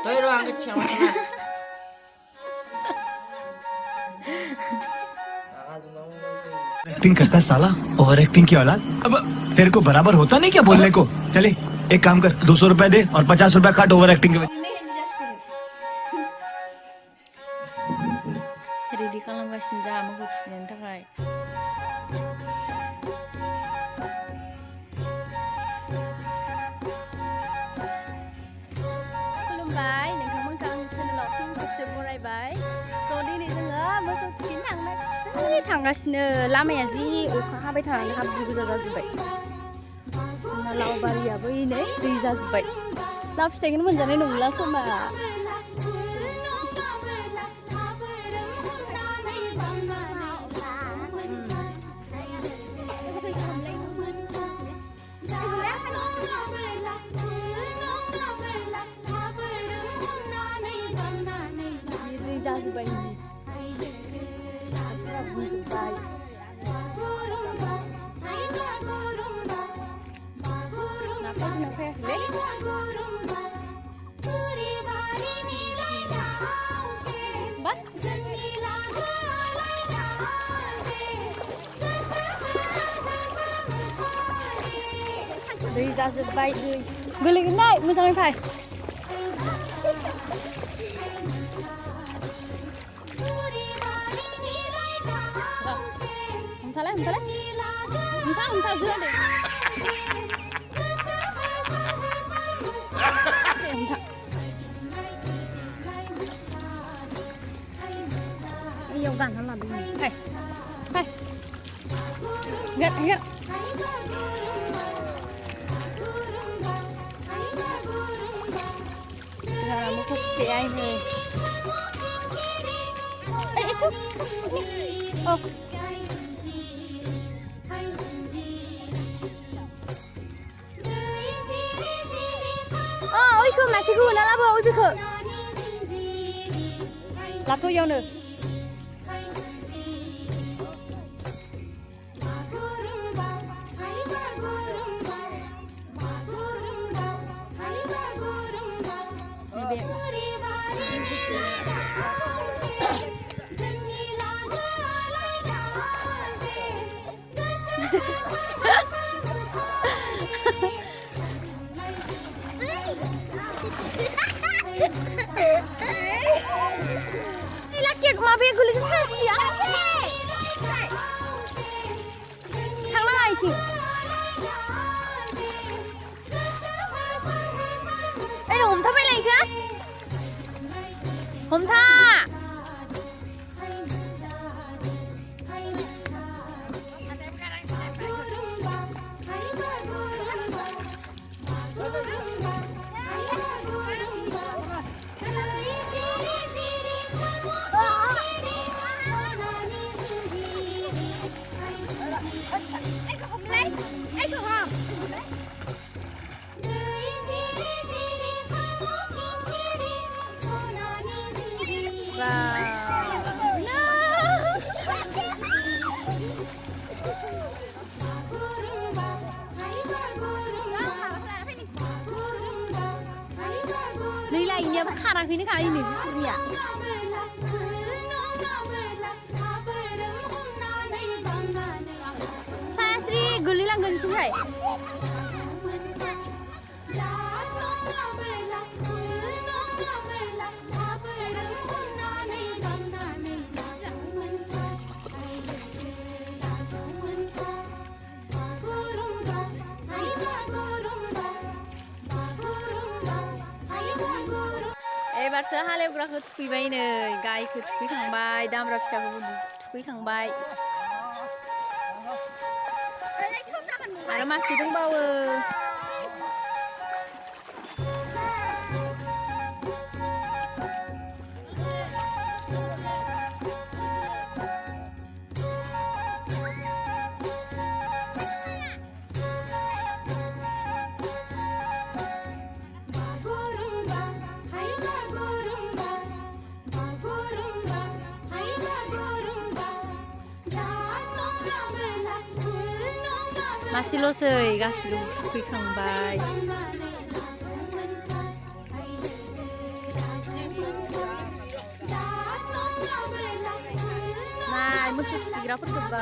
Tôi lo cái chồng này. Acting करता साला over acting की औलाद अब तेरे को बराबर होता नहीं क्या बोलने को चले एक काम कर 200 रुपए दे और 50 रुपए काट ओवर एक्टिंग के रेडी खालामगासिनो दा मोखौ थुखैनो थाखाय खुलुमबाय नोंथांमोनखौ आंनि चेनेलाव फिन खेबसे बरायबाय स' दिनै जोङो मोसौ थुखैनो थांगासिनो लामाया जि अखा हाबाय थानानै हाब्रु गोजा जाजोब्बाय जोंना लाव बारियाबो नै दै जाजोब्बाय लाव फिथाइखौनो मोनजानाय नंला खोमा दै जाजोब्बाय बुंजोब्बाय ना फैयाखैलै बा दै जाजोब्बाय दै गोलैगोन दै मोजाङै फै हमथालाय हमथा जोआ दे हमथा इयाव गानना लादों फै गेट मोखौ फिसाया itu oh ôi khương là xí khương là labo ôi khương là tôi yêu nữa माबाया गोलैगोन सासेया थांनाङा इथिं ओइ हमथाबायलाय इखो हमथा नै लायनायाबो खाराखैनो खायो गुफुरनिया सायास्रि गोलैलांगोन बिथिंहाय एबारसो हालेवग्राखौ थुखैबाय नै गायखौ थुखैखांबाय दामब्रा फिसाखौबो थुखैखांबाय आरो मासे दंबावो मासेल'सै गासिबो थुखैखांबाय मोसौ थुखैग्राफोरखौ बा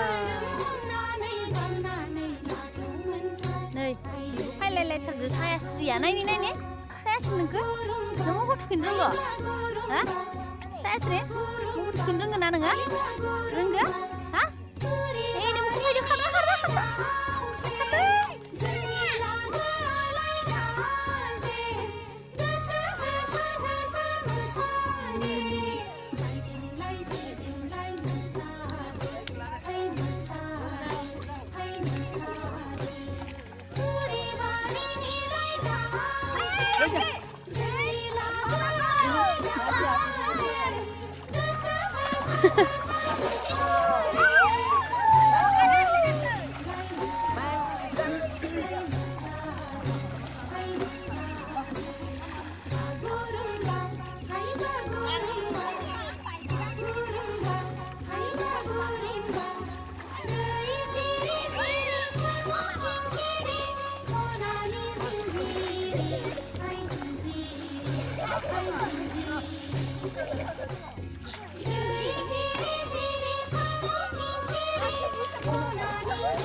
नै फायलायलायथारदो सायास्रिया नायनि सायास्रि नोंखो नों मोखौ थुखैनो रोंगौ हा सायास्रि मोखौ थुखैनो रोंगो ना नोङो रोंगो हा ए नों फैदो खारना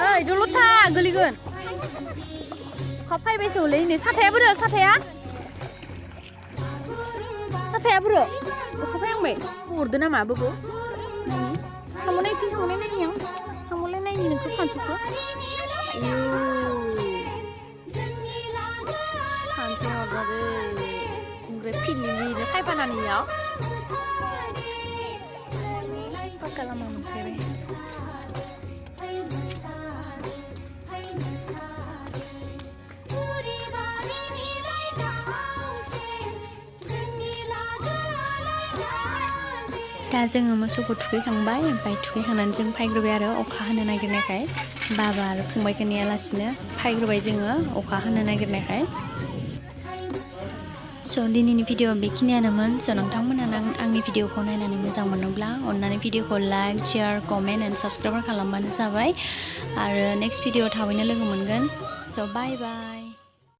ओइ दलथा गोलैगोन अखा फैबायसो हलै नै साथाया बोरो साथाया बोरो अखा फैहांबाय हरदो नामा बोबो थांबावनायथिं थांबावनाय नायनि आं थांबावलाय नायनि नोंखौ फानस'खौ आयौ फानस' हरजादो ओमफ्राय फिलिनो फायफानानैयाव पाक्का लामा मोनफैबाय दा जोङो मोसौखौ थुखैखांबाय ओमफ्राय थुखैखांनानै जों फायग्रोबाय आरो अखा हानो नागिरनायखाय बाबा आरो फंबायखौ नेयालासिनो फायग्रोबाय जोङो अखा हानो नागिरनायखाय स' दिनैनि भिडिअ बेखिनियानोमोन स' नोंथांमोना आंनि भिडिअखौ नायनानै मोजां मोनोब्ला अननानै भिडिअखौ like share comment and subscribe खालामबानो जाबाय आरो नेक्स्ट भिडिअ थाबैनो लोगो मोनगोन स' बाय बाय